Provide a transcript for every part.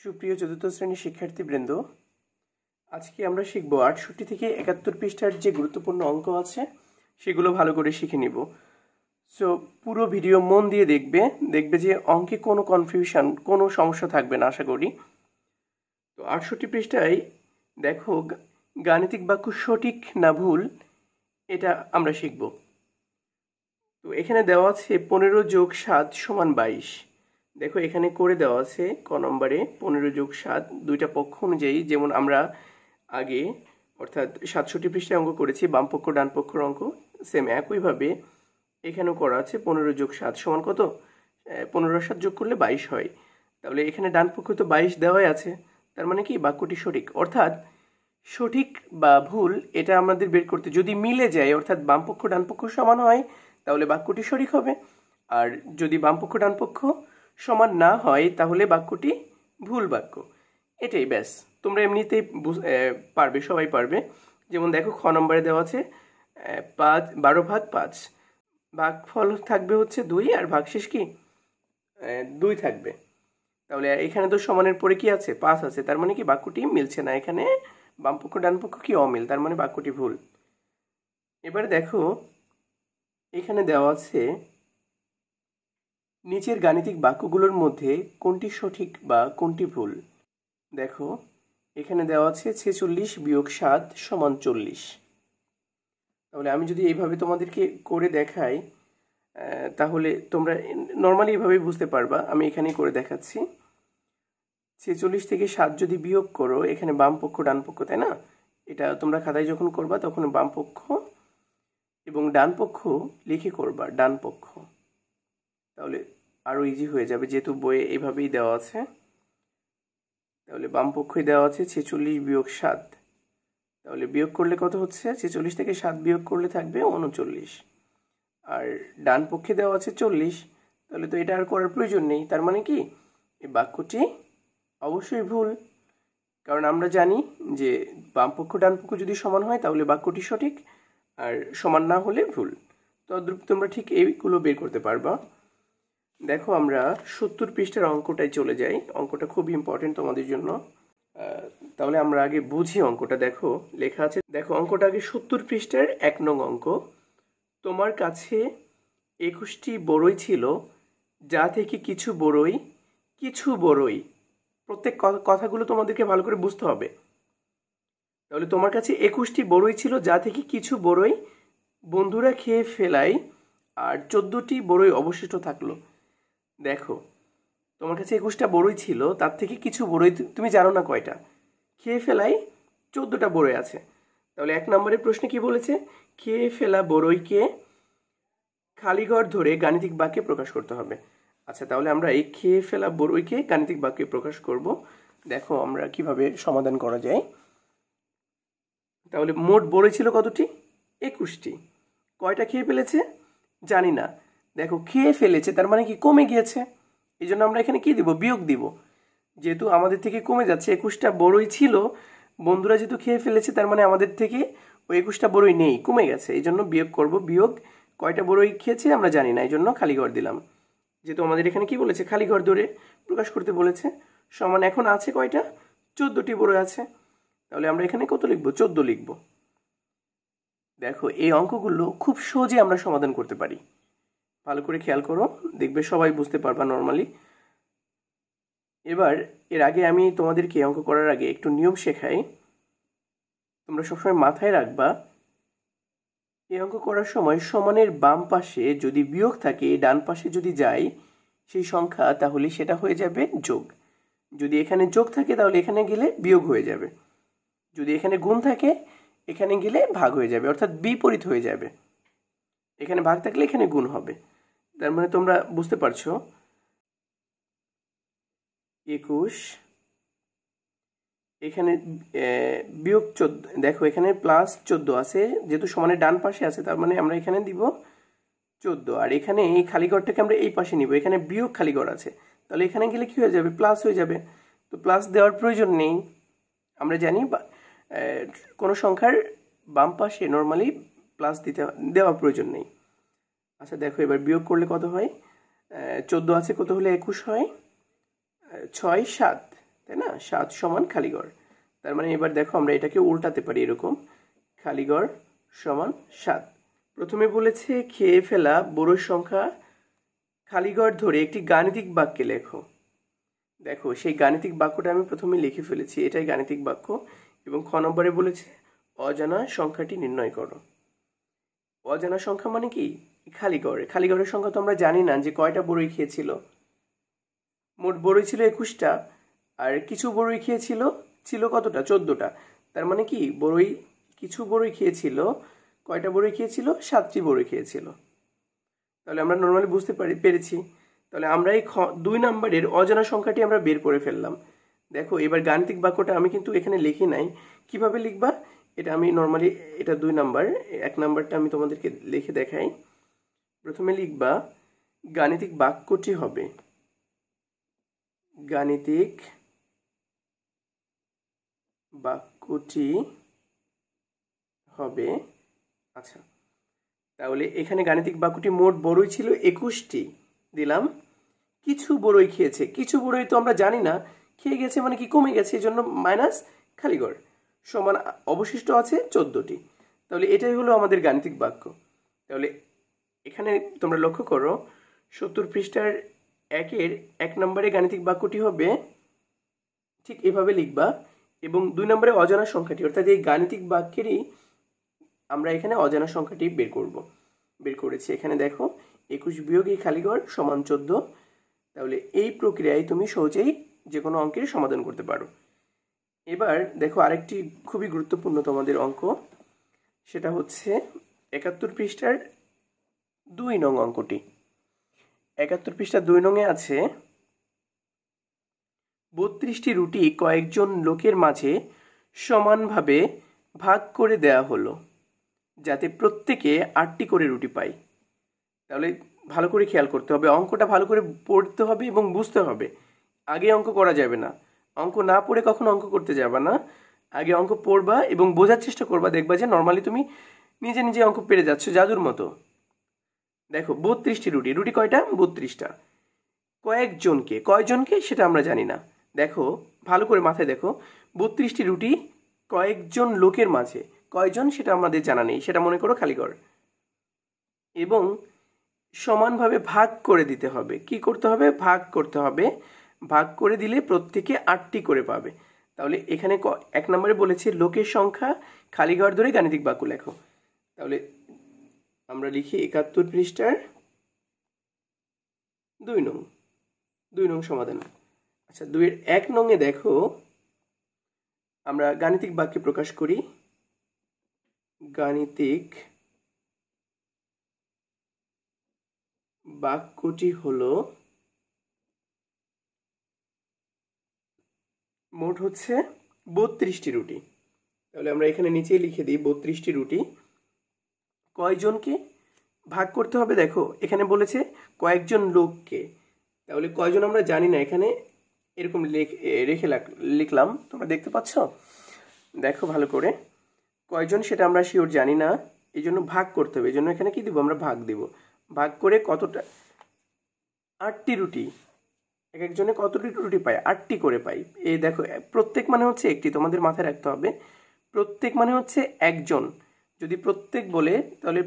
সুপ্রিয় চতুর্থ শ্রেণীর শিক্ষার্থীবৃন্দ, আজকে আমরা শিখব ৬৮ থেকে ৭১ পৃষ্ঠার যে গুরুত্বপূর্ণ অঙ্ক আছে সেগুলো ভালো করে শিখে নিব। সো পুরো ভিডিও মন দিয়ে দেখবে যে অঙ্কে কোনো কনফিউশন, কোনো সমস্যা থাকবে না আশা করি। তো ৬৮ পৃষ্ঠায় দেখো গাণিতিক বাক্য সঠিক না ভুল এটা আমরা শিখব। তো এখানে দেওয়া আছে ১৫ যোগ ৭ সমান ২২। দেখো এখানে করে দেওয়া আছে ক নম্বরে ১৫ যোগ ৭ দুইটা পক্ষ অনুযায়ী, যেমন আমরা আগে অর্থাৎ ৬৭ পৃষ্ঠায় অঙ্ক করেছি বাম পক্ষ ডান পক্ষের অঙ্ক, সেম একইভাবে এখানেও করা আছে ১৫ যোগ ৭ সমান কত, ১৫ আর ৭ যোগ করলে ২২ হয়। তাহলে এখানে ডান পক্ষ তো ২২ দেওয়াই আছে, তার মানে কি বাক্যটি সঠিক। অর্থাৎ সঠিক বা ভুল এটা আমাদের বের করতে যদি মিলে যায়, অর্থাৎ বাম পক্ষ ডান পক্ষ সমান হয় তাহলে বাক্যটি সঠিক হবে, আর যদি বাম পক্ষ ডান পক্ষ সমান না হয় তাহলে বাক্যটি ভুল বাক্য। এটাই ব্যাস, তোমরা এমনিতেই পারবে, সবাই পারবে। যেমন দেখো খ নম্বরে দেওয়া আছে 12/5, ভাগফল থাকবে হচ্ছে ২ আর ভাগশেষ কি ২ থাকবে। তাহলে এখানে তো সমানের পরে কি আছে ৫ আছে, তার মানে কি বাক্যটি মিলছে না, এখানে বাম পক্ষ ডান পক্ষ কি অমিল, তার মানে বাক্যটি ভুল। এবারে দেখো এখানে দেওয়া আছে নিচের গাণিতিক বাক্যগুলোর মধ্যে কোনটি সঠিক বা কোনটি ভুল। দেখো এখানে দেওয়া আছে ৪৬ বিয়োগ ৭ সমান ৪০। তাহলে আমি যদি এইভাবে তোমাদেরকে করে দেখাই তাহলে তোমরা নর্মালি এইভাবেই বুঝতে পারবা। আমি এখানেই করে দেখাচ্ছি। ৪৬ থেকে ৭ যদি বিয়োগ করো, এখানে বাম পক্ষ ডান পক্ষ, তাই না? এটা তোমরা খাতায় যখন করবা তখন বাম পক্ষ এবং ডান পক্ষ লিখে করবা ডান পক্ষ, তাহলে আরও ইজি হয়ে যাবে, যেহেতু বইয়ে এইভাবেই দেওয়া আছে। তাহলে বাম পক্ষই দেওয়া আছে ৪৬ বিয়োগ ৭, তাহলে বিয়োগ করলে কত হচ্ছে, ৪৬ থেকে ৭ বিয়োগ করলে থাকবে ৩৯, আর ডান পক্ষে দেওয়া আছে ৪০, তাহলে তো এটা আর করার প্রয়োজন নেই। তার মানে কি এই বাক্যটি অবশ্যই ভুল, কারণ আমরা জানি যে বাম পক্ষ ডান পক্ষ যদি সমান হয় তাহলে বাক্যটি সঠিক, আর সমান না হলে ভুল। তো তোমরা ঠিক এইগুলো বের করতে পারবা। দেখো আমরা ৭০ পৃষ্ঠার অঙ্কটায় চলে যাই, অঙ্কটা খুব ইম্পর্টেন্ট তোমাদের জন্য। তাহলে আমরা আগে বুঝি অঙ্কটা। দেখো লেখা আছে, দেখো অঙ্কটা আগে ৭০ পৃষ্ঠার ১ নং অঙ্ক। তোমার কাছে ২১টি বড়ই ছিল, যা থেকে কিছু বড়ই, প্রত্যেক কথাগুলো তোমাদেরকে ভালো করে বুঝতে হবে। তাহলে তোমার কাছে ২১টি বড়ই ছিল, যা থেকে কিছু বড়ই বন্ধুরা খেয়ে ফেলাই, আর ১৪টি বড়ই অবশিষ্ট থাকলো। দেখো তোমার কাছে ২১টা বড়ই ছিল, তার থেকে কিছু বড়ই তুমি জানো না কয়টা, খেয়ে ফেলাই ১৪টা বড়ই আছে। তাহলে ১ নম্বরের প্রশ্নে কি বলেছে, খেয়ে ফেলা বড়ইকে খালি ঘর ধরে গাণিতিক বাক্যে প্রকাশ করতে হবে। আচ্ছা, তাহলে আমরা এই খেয়ে ফেলা বড়ইকে গাণিতিক বাক্যে প্রকাশ করব। দেখো আমরা কিভাবে সমাধান করা যায়। তাহলে মোট বড়ই ছিল কতটি, ২১টি। কয়টা খেয়ে ফেলেছে জানি না। দেখো খেয়ে ফেলেছে তার মানে কি কমে গিয়েছে, এই জন্য আমরা এখানে কি দিব, বিয়োগ দিব। যেহেতু আমাদের থেকে কমে যাচ্ছে, ২১টা বড়ই ছিল, বন্ধুরা যেহেতু খেয়ে ফেলেছে তার মানে আমাদের থেকে ওই ২১টা বড়ই নেই, কমে গেছে, এই জন্য বিয়োগ করব। বিয়োগ কয়টা বড়ই খেয়েছে আমরা জানি না, এই জন্য খালি ঘর দিলাম। যেহেতু আমাদের এখানে কি বলেছে, খালি ঘর ধরে প্রকাশ করতে বলেছে, সমান এখন আছে কয়টা, ১৪টি বড়ই আছে। তাহলে আমরা এখানে কত লিখব, ১৪ লিখব। দেখো এই অঙ্কগুলো খুব সহজে আমরা সমাধান করতে পারি, ভালো করে খেয়াল করো, দেখবে সবাই বুঝতে পারবা নর্মালি। এবার এর আগে আমি তোমাদেরকে অঙ্ক করার আগে একটু নিয়ম শেখাই, তোমরা সবসময় মাথায় রাখবা। এই অঙ্ক করার সময় সমানের বাম পাশে যদি বিয়োগ থাকে, ডান পাশে যদি যায় সেই সংখ্যা, তাহলে সেটা হয়ে যাবে যোগ। যদি এখানে যোগ থাকে তাহলে এখানে গেলে বিয়োগ হয়ে যাবে, যদি এখানে গুণ থাকে এখানে গেলে ভাগ হয়ে যাবে, অর্থাৎ বিপরীত হয়ে যাবে। এখানে ভাগ থাকলে এখানে গুণ হবে। তার মানে তোমরা বুঝতে পারছো। ২১ এখানে বিয়োগ ১৪, দেখো এখানে প্লাস ১৪ আছে, যেহেতু সমানের ডান পাশে আছে তার মানে আমরা এখানে দিব ১৪, আর এখানে এই খালি ঘরটাকে আমরা এই পাশে নিব, এখানে বিয়োগ খালি ঘর আছে, তাহলে এখানে গেলে কি হয়ে যাবে, প্লাস হয়ে যাবে। তো প্লাস দেওয়ার প্রয়োজন নেই, আমরা জানি কোনো সংখ্যার বাম পাশে নর্মালি প্লাস দেওয়ার প্রয়োজন নেই। আচ্ছা দেখো এবার বিয়োগ করলে কত হয়, ১৪ আছে, কত হলে ২১ হয়, ৬ ৭, তাই 7 সমান খালিঘর। তার মানে এবার দেখো আমরা এটাকে উল্টাতে পারি এরকম, খালিঘর সমান 7। প্রথমে বলেছে খেয়ে ফেলা বড়ই সংখ্যা খালিঘর ধরে একটি গাণিতিক বাক্যে লেখো। দেখো সেই গাণিতিক বাক্যটা আমি প্রথমে লিখে ফেলেছি, এটাই গাণিতিক বাক্য। এবং খ নম্বরে বলেছে অজানা সংখ্যাটি নির্ণয় করো। অজানা সংখ্যা মানে কি? খালিঘরের সংখ্যা তো আমরা জানি না যে কয়টা বড়ই খেয়েছিল। মোট বড়ই ছিল 21টা, আর কিছু বড়ই খেয়েছিল ছিল কতটা? 14টা। তার মানে কি কিছু বড়ই খেয়েছিল, কয়টা বড়ই খেয়েছিল? 7টি বড়ই খেয়েছিল। তাহলে আমরা নর্মালি বুঝতে পেরেছি। তাহলে আমরা এই 2 নম্বরের অজানা সংখ্যাটি আমরা বের করে ফেললাম। দেখো এবার গাণিতিক বাক্যটা আমি কিন্তু এখানে লিখি নাই, কিভাবে লিখবা এটা আমি নর্মালি, এটা 2 নাম্বার, 1 নাম্বারটা আমি তোমাদেরকে লিখে দেখাই। প্রথমে লিখবা গাণিতিক বাক্যটি হবে, গাণিতিক বাক্যটি হবে, আচ্ছা তাহলে এখানে গাণিতিক বাক্যটি মোট বড়ই ছিল 21টি, দিলাম কিছু বড়ই খেয়েছে। কিছু বড়ই তো আমরা জানি না, খেয়ে গেছে মানে কি কমে গেছে, এই জন্য মাইনাস খালিঘর সমান অবশিষ্ট আছে 14টি। তাহলে এটাই হলো আমাদের গাণিতিক বাক্য। তাহলে এখানে তোমরা লক্ষ্য করো 70 পৃষ্ঠার 1-এর 1 নম্বরে গাণিতিক বাক্যটি হবে ঠিক এভাবে লিখবা, এবং 2 নম্বরে অজানা সংখ্যাটি, অর্থাৎ এই গাণিতিক বাক্যেরই আমরা এখানে অজানা সংখ্যাটি বের করেছি। এখানে দেখো 21 বিয়োগ এই খালিঘর সমান 14। তাহলে এই প্রক্রিয়ায় তুমি সহজেই যে কোনো অঙ্কের সমাধান করতে পারো। এবার দেখো আরেকটি খুবই গুরুত্বপূর্ণ তোমাদের অঙ্ক, সেটা হচ্ছে 71 পৃষ্ঠার 2 নং অঙ্কটি। 71 পৃষ্ঠার 2 নংয়ে আছে 32টি রুটি কয়েকজন লোকের মাঝে সমানভাবে ভাগ করে দেয়া হলো, যাতে প্রত্যেকে 8টি করে রুটি পায়। তাহলে ভালো করে খেয়াল করতে হবে, অঙ্কটা ভালো করে পড়তে হবে এবং বুঝতে হবে। আগে অঙ্ক করা যাবে না, অঙ্ক না পড়ে কখনো অঙ্ক করতে যাবে না। আগে অঙ্ক পড়বা এবং বোঝার চেষ্টা করবা, দেখবা যে নর্মালি তুমি নিজে নিজে অঙ্ক পেরে যাচ্ছ জাদুর মতো। দেখো 32টি রুটি কয়টা? 32টা। কয়জনকে সেটা আমরা জানি না। দেখো ভালো করে মাথায় দেখো, 32টি রুটি কয়েকজন লোকের মাঝে, কয়জন সেটা আমাদের জানা নেই, সেটা মনে করো খালিঘর। এবং সমানভাবে ভাগ করে দিতে হবে। কি করতে হবে? ভাগ করতে হবে। ভাগ করে দিলে প্রত্যেকে 8টি করে পাবে। তাহলে এখানে 1 নম্বরে বলেছে লোকের সংখ্যা খালিঘর ধরে গাণিতিক বাক্য লেখো। তাহলে আমরা লিখি 71 পৃষ্ঠার 2 নং সমাধান। আচ্ছা 2-এর 1 নংয়ে দেখো আমরা গাণিতিক বাক্যে প্রকাশ করি। গাণিতিক বাক্যটি হলো মোট হচ্ছে 32টি রুটি। তাহলে আমরা এখানে নিচেই লিখে দিই 32টি রুটি কয়জনকে ভাগ করতে হবে। দেখো এখানে বলেছে কয়েকজন লোককে, তাহলে কয়জন আমরা জানি না, এখানে এরকম রেখে লিখলাম, তোমরা দেখতে পাচ্ছ। দেখো ভালো করে, কয়জন সেটা আমরা শিওর জানি না, এই জন্য ভাগ করতে হবে। এই জন্য এখানে কি দিব? আমরা ভাগ দিব। ভাগ করে কতটা? 8টি রুটি, এক একজনে কতটি রুটি পায়? 8টি করে পাই। এই দেখো প্রত্যেক মানে হচ্ছে একটি, তোমাদের মাথায় রাখতে হবে প্রত্যেক মানে হচ্ছে একজন। যদি প্রত্যেক বলে তাহলে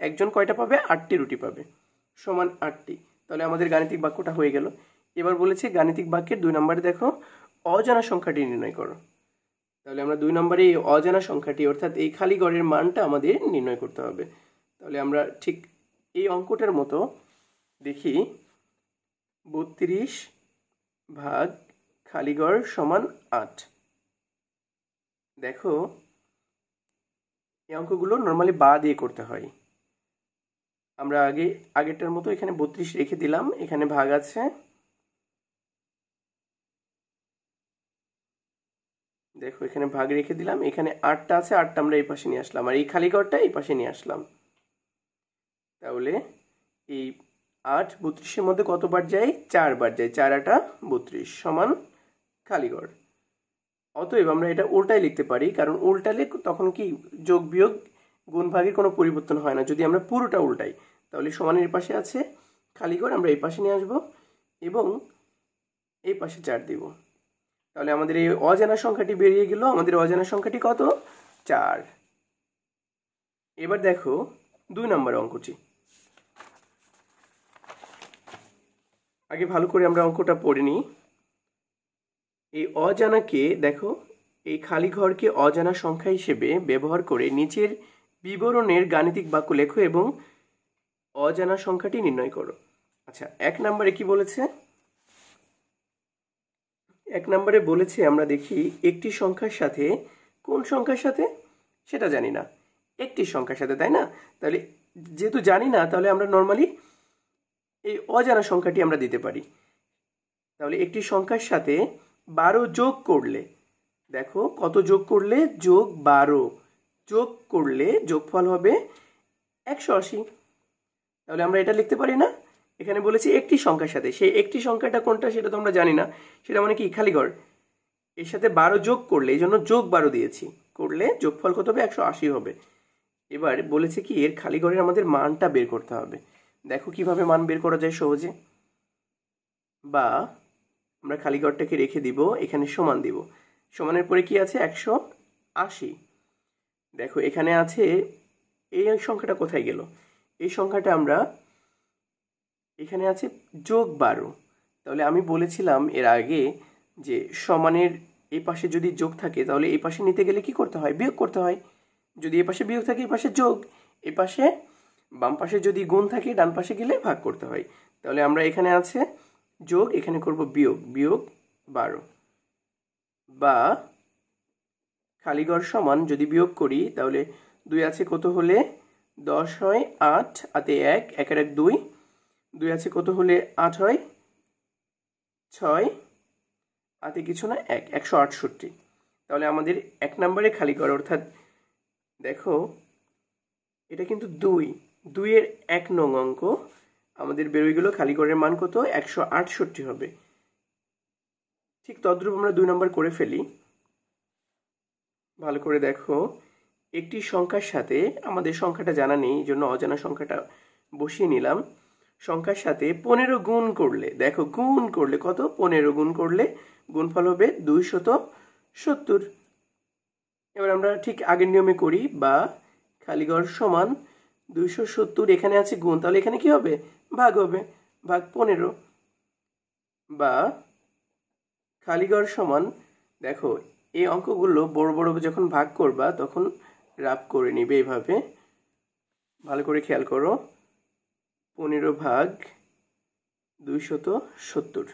একজন কয়টা পাবে? 8টি রুটি পাবে, সমান 8টি। তাহলে আমাদের গাণিতিক বাক্যটা হয়ে গেল। এবার বলেছে গাণিতিক বাক্যের 2 নম্বরে দেখো অজানা সংখ্যাটি নির্ণয় করো। তাহলে আমরা 2 নম্বরে এই অজানা সংখ্যাটি, অর্থাৎ এই খালিঘরের মানটা আমাদের নির্ণয় করতে হবে। তাহলে আমরা ঠিক এই অঙ্কটার মতো দেখি 32 ভাগ খালিঘর সমান 8। দেখো এই অঙ্কগুলো নর্মালি বা দিয়ে করতে হয়। আমরা আগেরটার মতো এখানে 32 রেখে দিলাম, এখানে ভাগ আছে, দেখো এখানে ভাগ রেখে দিলাম, এখানে 8টা আছে, 8টা আমরা এই পাশে নিয়ে আসলাম, আর এই খালিঘরটা এই পাশে নিয়ে আসলাম। তাহলে এই 8 32-এর মধ্যে কতবার যায়? 4 বার যায়, 4 8 32 সমান খালিঘর। অতএব আমরা এটা উল্টাই লিখতে পারি, কারণ উল্টালে তখন কি যোগ বিয়োগ গুণ ভাগের কোনো পরিবর্তন হয় না। যদি আমরা পুরোটা উল্টাই তাহলে সমানের পাশে আছে খালিঘর, আমরা এই পাশে নিয়ে আসবো এবং এই পাশে 4 দিব। তাহলে আমাদের এই অজানা সংখ্যাটি বেরিয়ে গেল। আমাদের অজানা সংখ্যাটি কত? 4। এবার দেখো 2 নম্বর অঙ্কটি। আগে ভালো করে আমরা অঙ্কটা পড়ে নিই। এই অজানাকে দেখো, এই খালি ঘরকে অজানা সংখ্যা হিসেবে ব্যবহার করে নিচের বিবরণের গাণিতিক বাক্য লেখো এবং অজানা সংখ্যাটি নির্ণয় করো। আচ্ছা, 1 নম্বরে কি বলেছে? 1 নম্বরে বলেছে, আমরা দেখি একটি সংখ্যার সাথে, কোন সংখ্যার সাথে সেটা জানি না, একটি সংখ্যার সাথে, তাই না? তাহলে যেহেতু জানি না, তাহলে আমরা নর্মালি এই অজানা সংখ্যাটি আমরা দিতে পারি। তাহলে একটি সংখ্যার সাথে 12 যোগ করলে, দেখো কত যোগ করলে? যোগ 12 যোগ করলে যোগফল হবে 180। তাহলে আমরা এটা লিখতে পারি না? এখানে বলেছি একটি সংখ্যার সাথে, সেই একটি সংখ্যাটা কোনটা সেটা তো আমরা জানি না, সেটা মানে কি? খালি ঘর। এর সাথে 12 যোগ করলে, এই জন্য যোগ 12 দিয়েছি, করলে যোগফল কত হবে? 180 হবে। এবার বলেছে কি, এর খালি ঘরের আমাদের মানটা বের করতে হবে। দেখো কিভাবে মান বের করা যায় সহজে। বা আমরা খালি ঘরটাকে রেখে দিব, এখানে সমান দিব, সমানের পরে কি আছে? 180। দেখো এখানে আছে, এই সংখ্যাটা কোথায় গেল? এই সংখ্যাটা আমরা, এখানে আছে যোগ 12। তাহলে আমি বলেছিলাম এর আগে যে সমানের এই পাশে যদি যোগ থাকে, তাহলে এই পাশে নিতে গেলে কি করতে হয়? বিয়োগ করতে হয়। যদি এই পাশে বিয়োগ থাকে, এই পাশে যোগ, এই পাশে বাম পাশে যদি গুণ থাকে, ডান পাশে গেলে ভাগ করতে হয়। তাহলে আমরা এখানে আছে যোগ, এখানে করব বিয়োগ, বিয়োগ 12। বা খালি ঘর সমান যদি বিয়োগ করি, তাহলে 2 আছে কত হলে 10 হয়? 8, হাতে 1, 1 এর 1 2, 2 আছে কত হলে 8 হয়? 6, হাতে কিছু না 1, 168। তাহলে আমাদের 1 নম্বরে খালি ঘর, অর্থাৎ দেখো এটা কিন্তু 2 এর 1 নং অঙ্ক আমাদের বেরোয় গেল। খালি ঘরের মান কত? 168 হবে। ঠিক তদ্রূপ আমরা 2 নম্বর করে ফেলি। ভালো করে দেখো, একটি সংখ্যার সাথে, আমাদের সংখ্যাটা জানা নেই, এই জন্য অজানা সংখ্যাটা বসিয়ে নিলাম। সংখ্যার সাথে 15 গুণ করলে, দেখো গুণ করলে কত? 15 গুণ করলে গুণফল হবে 270। এবার আমরা ঠিক আগের নিয়মে করি, বা খালি ঘর সমান 270, এখানে আছে গুণ, তাহলে এখানে কি হবে? ভাগ হবে, ভাগ 15। বা খালি ঘর সমান, দেখো এই অঙ্কগুলো বড় বড় যখন ভাগ করবা তখন রাফ করে নিবে এইভাবে, ভালো করে খেয়াল করো। 15 ভাগ 270।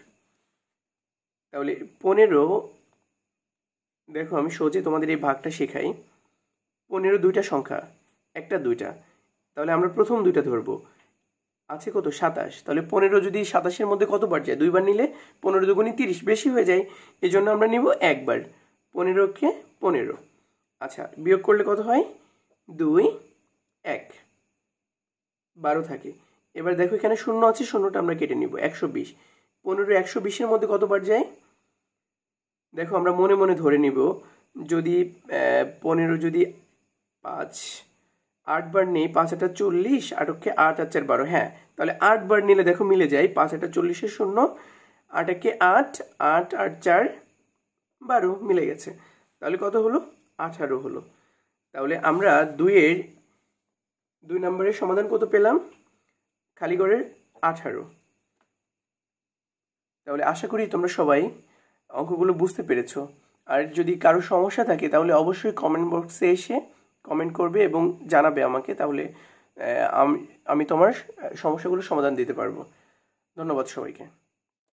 তাহলে 15, দেখো আমি সহজে তোমাদের এই ভাগটা শেখাই। 15 দুইটা সংখ্যা, একটা দুইটা, তাহলে আমরা প্রথম দুইটা ধরবো। আছে কত? 27। তাহলে 15 যদি 27-এর মধ্যে কতবার যায়? 2 বার নিলে 15 দুগুণে 30, বেশি হয়ে যায়, এই জন্য আমরা নিব 1 বার। 15কে 15। আচ্ছা, বিয়োগ করলে কত হয়? 2, 1, 12 থাকে। এবার দেখো এখানে শূন্য আছে, শূন্যটা আমরা কেটে নিব। 120। 15 120-এর মধ্যে কতবার যায়? দেখো আমরা মনে মনে ধরে নিব, যদি 15 যদি 5 8 বার নেই, 5 8 40, 8 কে 8 আর 4 12, হ্যাঁ, তাহলে 8 বার নিলে দেখো মিলে যায়। 5 8 40-এর শূন্য, 8 কে 8, 8 আর 4 12, মিলে গেছে। তাহলে কত হলো? 18 হলো। তাহলে আমরা 2 নম্বরের সমাধান কত পেলাম? খালি ঘরের 18। তাহলে আশা করি তোমরা সবাই অঙ্কগুলো বুঝতে পেরেছো। আর যদি কারো সমস্যা থাকে তাহলে অবশ্যই কমেন্ট বক্সে এসে কমেন্ট করবে এবং জানাবে আমাকে, তাহলে আমি তোমার সমস্যাগুলো সমাধান দিতে পারবো। ধন্যবাদ সবাইকে।